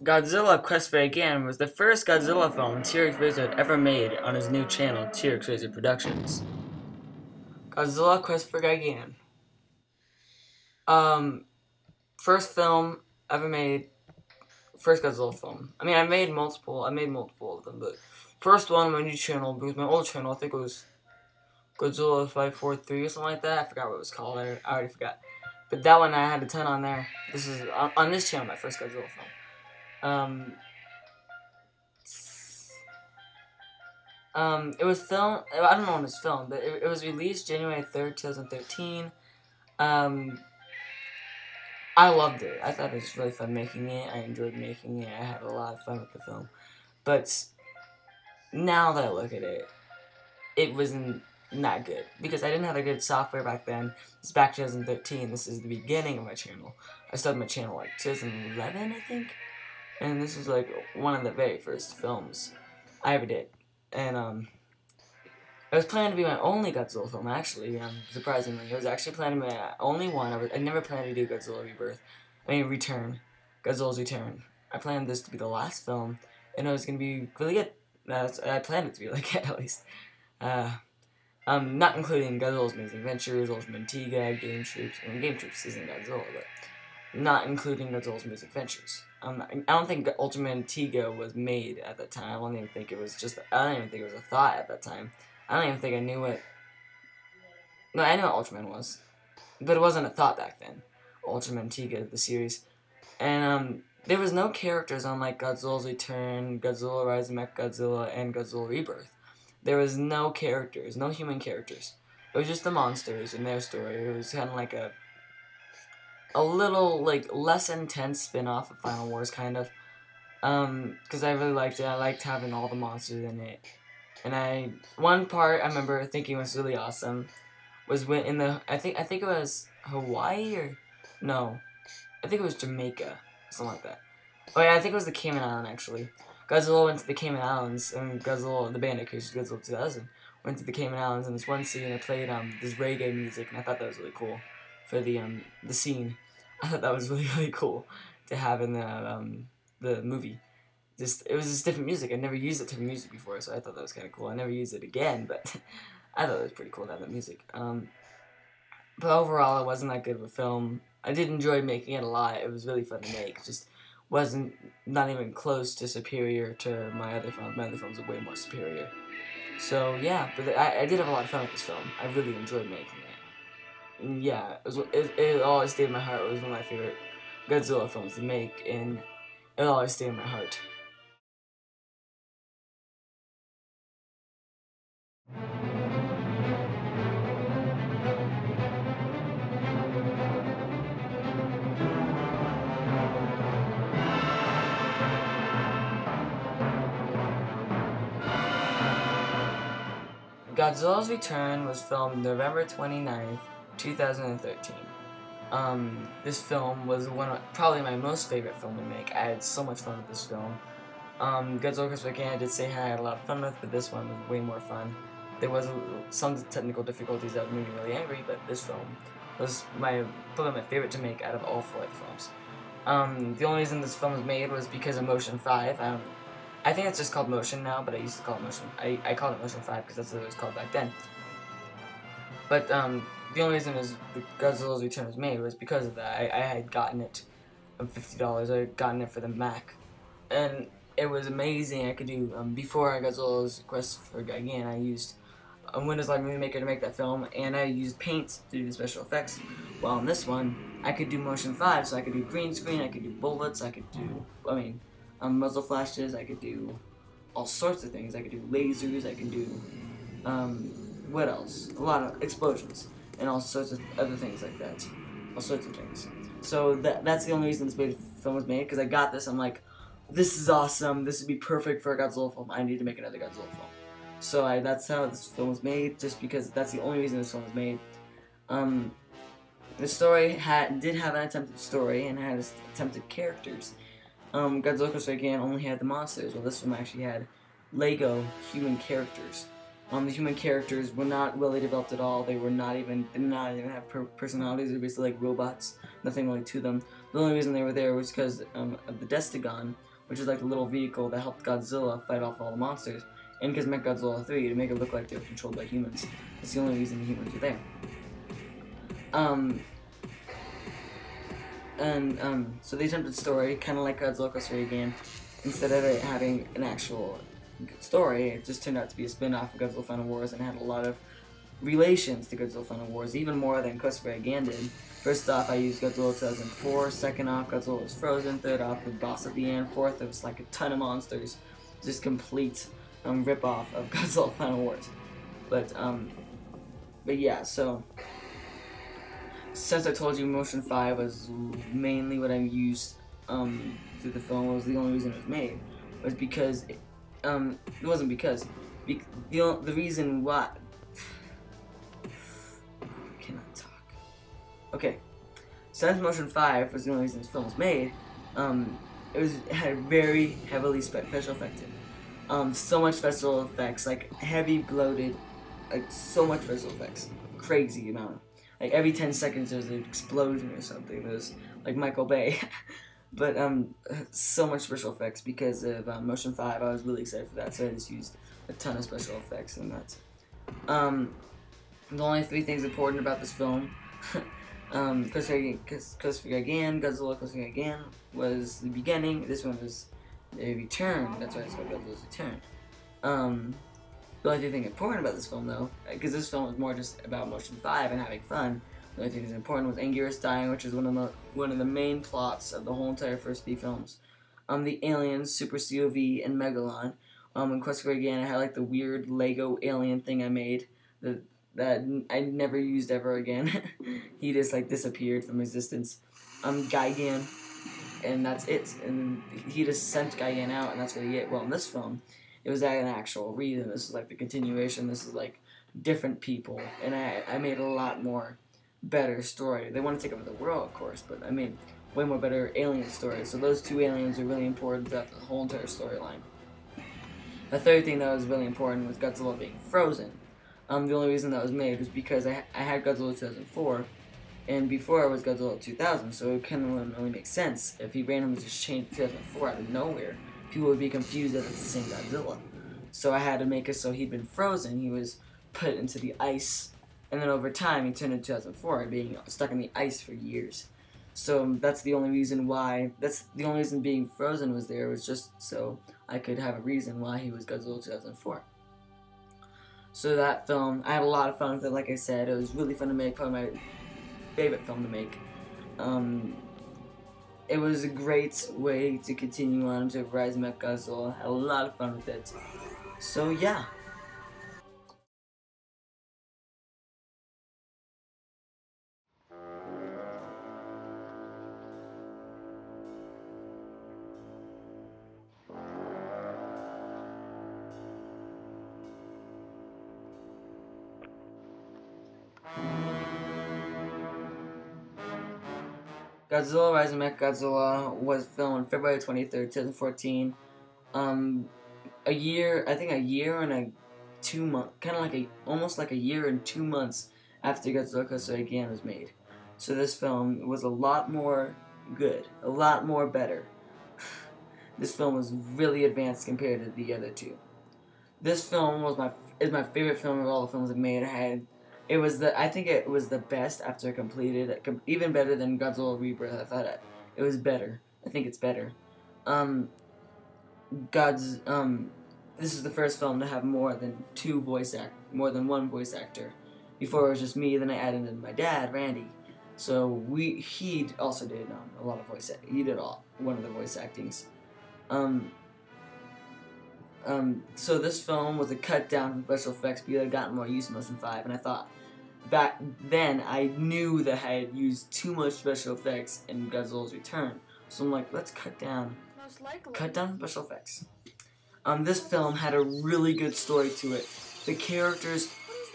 Godzilla Quest Again was the first Godzilla film Trexrazor had ever made on his new channel, Trexrazor Productions. Godzilla Quest Again. First film ever made. First Godzilla film. I mean, I made multiple of them, but first one on my new channel, because my old channel, I think it was Godzilla 543 or something like that. I forgot what it was called. I already forgot. But that one I had a ton on there. This is on this channel, my first Godzilla film. It was filmed. I don't know when it was filmed, but it was released January 3rd, 2013. I loved it. I thought it was really fun making it. I enjoyed making it. I had a lot of fun with the film. But now that I look at it, it wasn't that good. Because I didn't have a good software back then. It's back 2013. This is the beginning of my channel. I started my channel like 2011, I think. And this is like one of the very first films I ever did. And it was planned to be my only Godzilla film, actually, surprisingly. It was actually planned to be my only one. I never planned to do Godzilla Rebirth. Return. Godzilla's Return. I planned this to be the last film, and it was going to be really good. I planned it to be really good, at least. Not including Godzilla's Amazing Adventures, Ultimate Tiga, Game Troops. I mean, Game Troops isn't Godzilla, but not including Godzilla's Amazing Adventures. I don't think Ultimate Tiga was made at that time. I don't even think it was a thought at that time. I don't even think I knew what... No, I knew what Ultraman was. But it wasn't a thought back then. Ultraman Tiga, the series. And, there was no characters on, like, Godzilla's Return, Godzilla Rise of Mechagodzilla, and Godzilla Rebirth. There was no characters, no human characters. It was just the monsters and their story. It was kind of like a little, like, less intense spin-off of Final Wars, kind of. Because I really liked it. I liked having all the monsters in it. And one part I remember thinking was really awesome was when I think it was Hawaii or no, I think it was Jamaica, something like that. Oh yeah, I think it was the Cayman Island actually. Godzilla went to the Cayman Islands, and Godzilla, the band that created Godzilla 2000, went to the Cayman Islands. In this one scene, it played this reggae music, and I thought that was really cool for the scene. I thought that was really cool to have in the movie. It was just different music. I never used it to music before, so I thought that was kind of cool. I never used it again, but I thought it was pretty cool to have that music. But overall, it wasn't that good of a film. I did enjoy making it a lot. It was really fun to make. It just not even close to superior to my other films. My other films are way more superior. So yeah, but I did have a lot of fun with this film. I really enjoyed making it. And yeah, it always stayed in my heart. It was one of my favorite Godzilla films to make, and it always stayed in my heart. Godzilla's Return was filmed November 29th, 2013. This film was probably my most favorite film to make. I had so much fun with this film. Godzilla Quest Again, I did say I had a lot of fun with, but this one was way more fun. There was some technical difficulties that made me really angry, but this film was probably my favorite to make out of all four of the films. The only reason this film was made was because of Motion 5. I think it's just called Motion now, but I used to call it Motion. I called it Motion 5 because that's what it was called back then. But the only reason Godzilla's Return was made was because of that. I had gotten it for $50. I had gotten it for the Mac, and it was amazing. I could do before Godzilla's Quest Again. I used Windows Live Movie Maker to make that film, and I used Paint to do the special effects. While on this one, I could do Motion 5, so I could do green screen, I could do bullets, I could do muzzle flashes, I could do all sorts of things. I could do lasers, I could do, what else? A lot of explosions, and all sorts of other things like that. All sorts of things. So that's the only reason this film was made, because I got this, I'm like, this is awesome, this would be perfect for a Godzilla film, I need to make another Godzilla film. So that's how this film was made, just because that's the only reason this film was made. The story did have an attempted story, and had attempted characters. Godzilla Quest Again only had the monsters, while this film actually had Lego human characters. The human characters were not really developed at all. They did not even have personalities. They were basically like robots, nothing really to them. The only reason they were there was because of the Destagon, which is like the little vehicle that helped Godzilla fight off all the monsters, and because Mechagodzilla 3 to make it look like they were controlled by humans. That's the only reason the humans were there. So the attempted story, kind of like Godzilla Quest again, instead of it having an actual good story, it just turned out to be a spin-off of Godzilla Final Wars and had a lot of relations to Godzilla Final Wars, even more than Quest again did. First off, I used Godzilla 2004, second off, Godzilla was frozen, third off, the boss at the end, fourth, it was like a ton of monsters, just complete rip-off of Godzilla Final Wars. But yeah, so since I told you Motion 5 was mainly what I used through the film, was the only reason it was made, was because it wasn't because the reason why I cannot talk. Okay, since Motion 5 was the only reason this film was made, it had very heavily special effects. So much special effects, like heavy bloated, like so much special effects, crazy amount. Like every 10 seconds there was an explosion or something. There was like Michael Bay. But so much special effects because of Motion 5. I was really excited for that, so I just used a ton of special effects, and that's the only 3 things important about this film. Quest again, Godzilla Quest again was the beginning. This one was the return. That's why it's called Godzilla's Return. The only thing important about this film, though, because this film was more just about Motion 5 and having fun, the only thing that's important was Anguirus dying, which is one of the main plots of the whole entire first 3 films. The aliens, Super COV, and Megalon. In Quest for Again, I had like the weird Lego alien thing I made that I never used ever again. He just like disappeared from existence. Gigan, and that's it. And he just sent Gigan out, and that's what he get. Well, in this film, it was an actual reason. This is like the continuation. This is like different people, and I made a lot more better story. They want to take over the world, of course, but I made way more better alien stories. So those 2 aliens are really important throughout the whole entire storyline. The third thing that was really important was Godzilla being frozen. The only reason that was made was because I had Godzilla 2004, and before I was Godzilla 2000, so it kind of wouldn't really make sense if he randomly just changed 2004 out of nowhere. People would be confused that it's the same Godzilla. So I had to make it so he'd been frozen. He was put into the ice, and then over time he turned into 2004, being stuck in the ice for years. So that's the only reason why. That's the only reason being frozen was there, was just so I could have a reason why he was Godzilla 2004. So that film, I had a lot of fun with it. Like I said, it was really fun to make. Probably my favorite film to make. It was a great way to continue on to Rise of Mechagodzilla. Had a lot of fun with it. So yeah. Godzilla Rise of Mechagodzilla was filmed on February 23rd, 2014. A year and 2 months, kind of like almost like a year and 2 months after Godzilla Quest again was made. So this film was a lot more good, a lot more better. This film was really advanced compared to the other 2. This film is my favorite film of all the films I've made. I think it was the best after I completed it, even better than Godzilla Rebirth. I thought it was better. I think it's better. This is the first film to have more than one voice actor. Before it was just me, then I added in my dad, Randy. So he also did a lot of he did one of the voice actings. So this film was a cut down from special effects because I'd gotten more use in Motion 5, and I thought back then I knew that I had used too much special effects in Godzilla's Return. So I'm like, let's cut down special effects. This film had a really good story to it. The characters,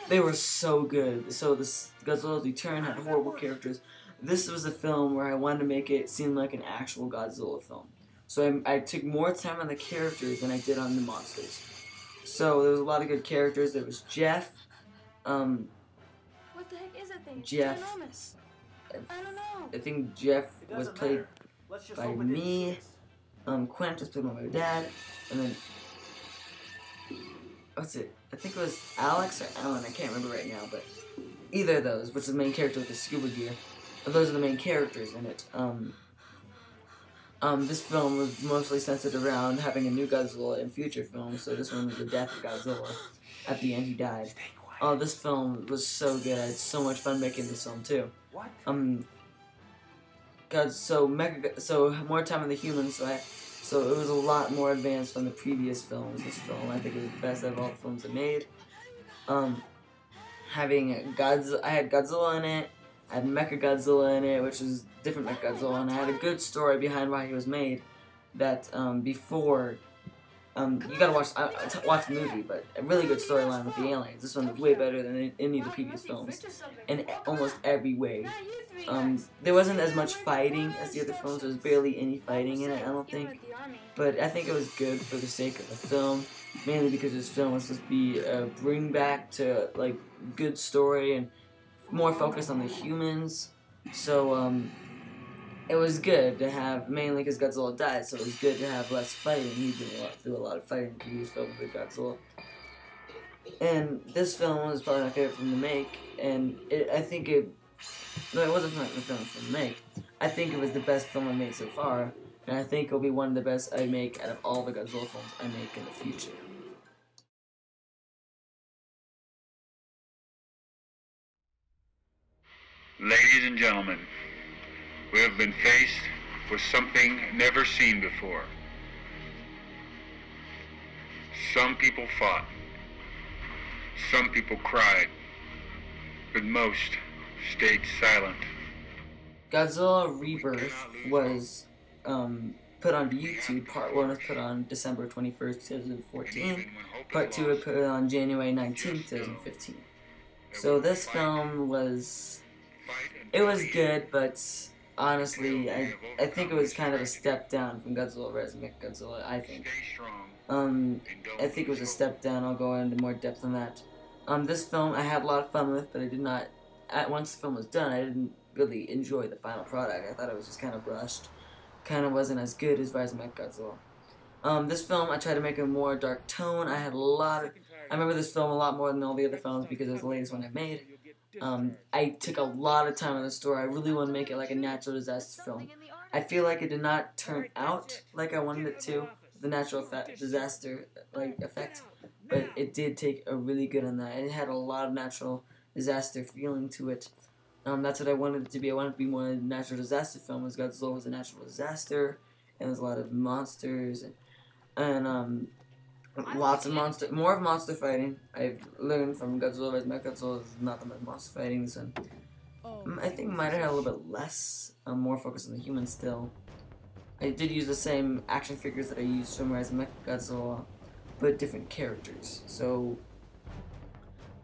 they were so good. So this Godzilla's Return had horrible characters. This was a film where I wanted to make it seem like an actual Godzilla film. So I took more time on the characters than I did on the monsters. So there was a lot of good characters. There was Jeff. What the heck is that thing? Jeff. It's enormous. I don't know. I think Jeff was played by me. Quint was played by my dad, and then what's it? I think it was Alex or Ellen. I can't remember right now, but either of those, which is the main character with the scuba gear. Those are the main characters in it. This film was mostly centered around having a new Godzilla in future films, so this one was the death of Godzilla. At the end, he died. Oh, this film was so good. I had so much fun making this film too. So more time on the humans, so it was a lot more advanced from the previous films. This film, I think, it was the best out of all the films I made. Having Godzilla, I had Godzilla in it. I had Mechagodzilla in it, which is different Mechagodzilla, and I had a good story behind why he was made. That before, you gotta watch the movie, but a really good storyline with the aliens. This one was way better than any of the previous films, in almost every way. There wasn't as much fighting as the other films. There was barely any fighting in it, I don't think. But I think it was good for the sake of the film, mainly because this film was supposed to be a bring back to like good story and more focused on the humans. So it was good to have, mainly because Godzilla died, so it was good to have less fighting. He did do a lot of fighting in the previous film with Godzilla. And this film was probably my favorite film to make, and no, it wasn't my favorite film to make. I think it was the best film I made so far, and I think it'll be one of the best I make out of all the Godzilla films I make in the future. Ladies and gentlemen, we have been faced with something never seen before. Some people fought. Some people cried. But most stayed silent. Godzilla Rebirth was put on YouTube. Part 1 was put on December 21st, 2014. Part 2 was put on January 19th, 2015. So this film was good, but honestly, I think it was kind of a step down from Godzilla vs. Mechagodzilla, I think. I think it was a step down. I'll go into more depth on that. This film I had a lot of fun with, but I did not, once the film was done, I didn't really enjoy the final product. I thought it was just kind of rushed. Kind of wasn't as good as vs. Mechagodzilla. This film, I tried to make a more dark tone. I remember this film a lot more than all the other films because it was the latest one I made. I took a lot of time on the story. I really want to make it like a natural disaster film. I feel like it did not turn out like I wanted it to, the natural disaster effect, but it did take a really good on that. It had a lot of natural disaster feeling to it. That's what I wanted it to be. I wanted it to be more a natural disaster film, as Godzilla was a natural disaster, and there's a lot of monsters and more of monster fighting. I've learned from Godzilla vs. Mechagodzilla is not that much monster fighting. This one, I think might have had a little bit less, more focused on the humans still. I did use the same action figures that I used from vs. Mechagodzilla, but different characters. So,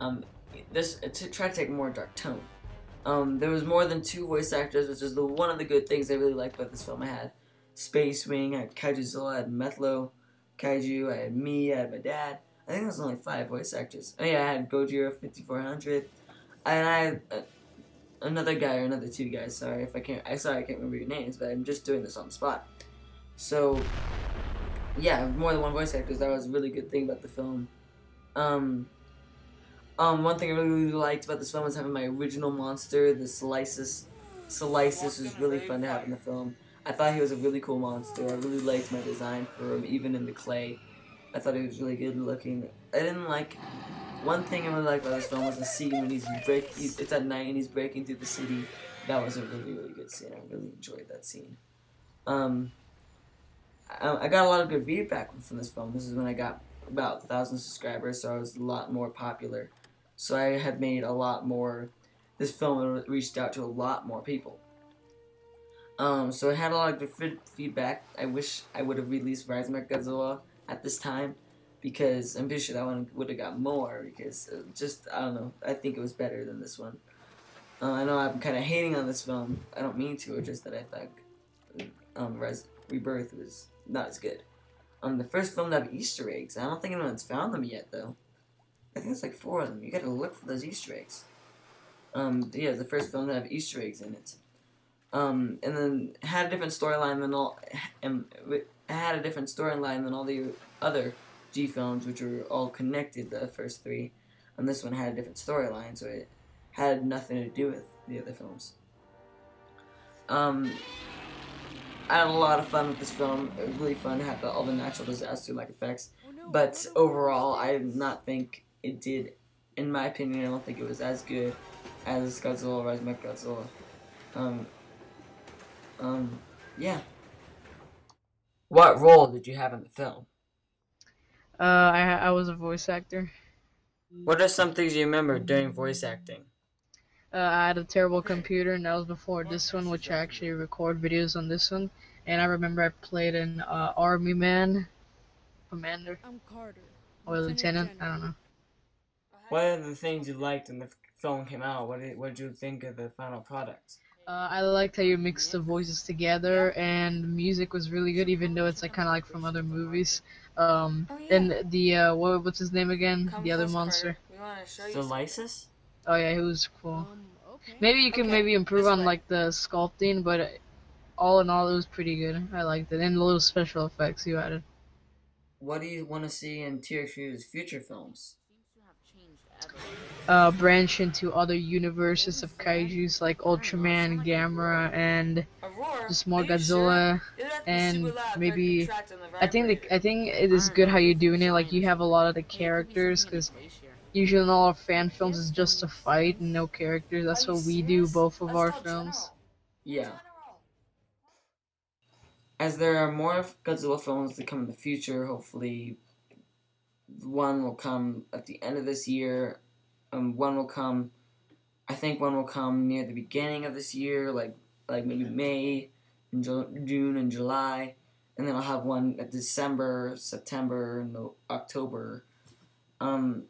to try to take a more dark tone. There was more than 2 voice actors, which is one of the good things I really liked about this film. I had Space Wing, I had Kaijuzilla, I had Methlo Kaiju, I had me, I had my dad. I think there was only 5 voice actors. Oh yeah, I had Gojira 5400, and I had another guy or another 2 guys. Sorry I can't remember your names, but I'm just doing this on the spot. So yeah, more than 1 voice actor. That was a really good thing about the film. One thing I really liked about this film was having my original monster, the Silicis. Silicis was really fun to have in the film. I thought he was a really cool monster. I really liked my design for him, even in the clay. I thought he was really good looking. One thing I really liked about this film was the scene when it's at night and he's breaking through the city. That was a really, really good scene. I really enjoyed that scene. I got a lot of good feedback from this film. This is when I got about 1,000 subscribers, so I was a lot more popular. So I had made a lot more. This film reached out to a lot more people. So I had a lot of good feedback. I wish I would have released Rise of Mechagodzilla at this time, because I'm pretty sure that one would have got more, because I don't know, I think it was better than this one. I know I'm kind of hating on this film. I don't mean to, it's just that I thought Rebirth was not as good. The first film to have Easter eggs. I don't think anyone's found them yet, though. I think it's like 4 of them. You gotta look for those Easter eggs. Yeah, it's the first film to have Easter eggs in it. And then had a different storyline than had a different storyline than all the other G films, which were all connected, the first three. And this one had a different storyline, so it had nothing to do with the other films. I had a lot of fun with this film. It was really fun. It had all the natural disaster-like effects. But overall, I did not think it did, in my opinion, I don't think it was as good as Godzilla vs. Mechagodzilla. Yeah. What role did you have in the film? I was a voice actor. What are some things you remember during voice acting? I had a terrible computer, and that was before this one, which I actually record videos on this one. And I remember I played an army man, commander, I'm Carter. or lieutenant, I don't know. What are the things you liked when the film came out? What did you think of the final product? I liked how you mixed the voices together, and the music was really good, even though it's like kind of like from other movies. And the what's his name again? The other monster. Stylisis? Oh yeah, he was cool. Okay. Maybe you can maybe improve on like the sculpting, but all in all, it was pretty good. I liked it, and the little special effects you added. What do you want to see in THQ's future films? Branch into other universes of kaijus like Ultraman, Gamera, and just more Godzilla, and maybe I think it is good how you're doing it. Like you have a lot of the characters, because usually in all our fan films it's just a fight and no characters. That's what we do both of our films. Yeah. As there are more Godzilla films to come in the future, hopefully one will come at the end of this year. One will come, I think one will come near the beginning of this year, like maybe May, and June and July, and then I'll have one at December, September, and October. So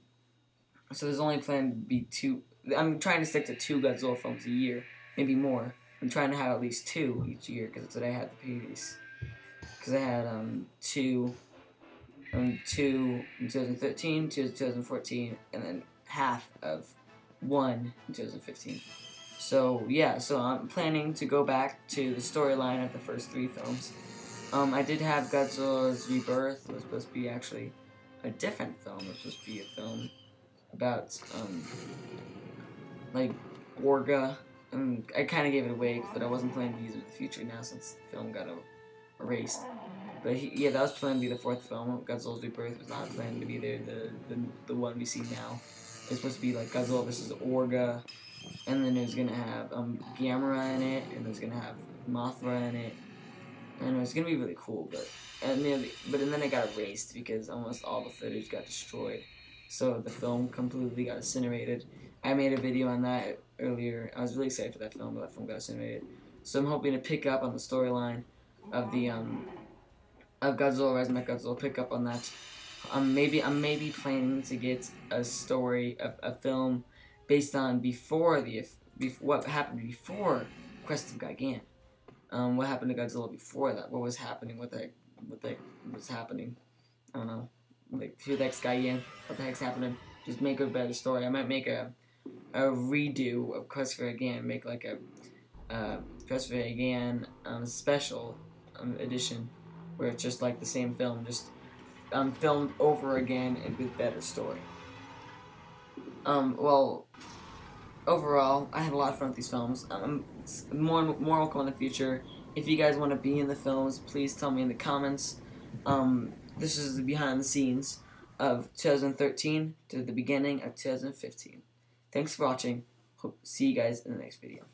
there's only planned to be 2. I'm trying to stick to 2 Godzilla films a year, maybe more. I'm trying to have at least 2 each year, because that's what I had the previous. Because I had 2 in 2013, 2 in 2014, and then half of 1 in 2015. So yeah, so I'm planning to go back to the storyline of the first 3 films. I did have Godzilla's Rebirth. It was supposed to be actually a different film. It was supposed to be a film about like Orga. I kind of gave it away, but I wasn't planning to use it in the future now since the film got erased. But yeah, that was planned to be the 4th film. Godzilla's Rebirth was not planned to be there. The one we see now. It was supposed to be like Godzilla vs. Orga, and then it was gonna have Gamera in it, and it was gonna have Mothra in it, and it was gonna be really cool. But then it got erased because almost all the footage got destroyed. So the film completely got incinerated. I made a video on that earlier. I was really excited for that film, but that film got incinerated. So I'm hoping to pick up on the storyline of the of Godzilla vs. Mechagodzilla. Pick up on that. I'm maybe planning to get a story, a film based on what happened before Quest of Gigan. What happened to Godzilla before that? What was happening? What was happening? I don't know. Like who the heck's Gigan? What the heck's happening? Just make a better story. I might make a redo of Quest for Gigan. Make like a Quest for Gigan special edition where it's just like the same film, just filmed over again and with better story. Well, overall, I had a lot of fun with these films. More will come in the future. If you guys want to be in the films, please tell me in the comments. This is the behind the scenes of 2013 to the beginning of 2015. Thanks for watching. Hope see you guys in the next video.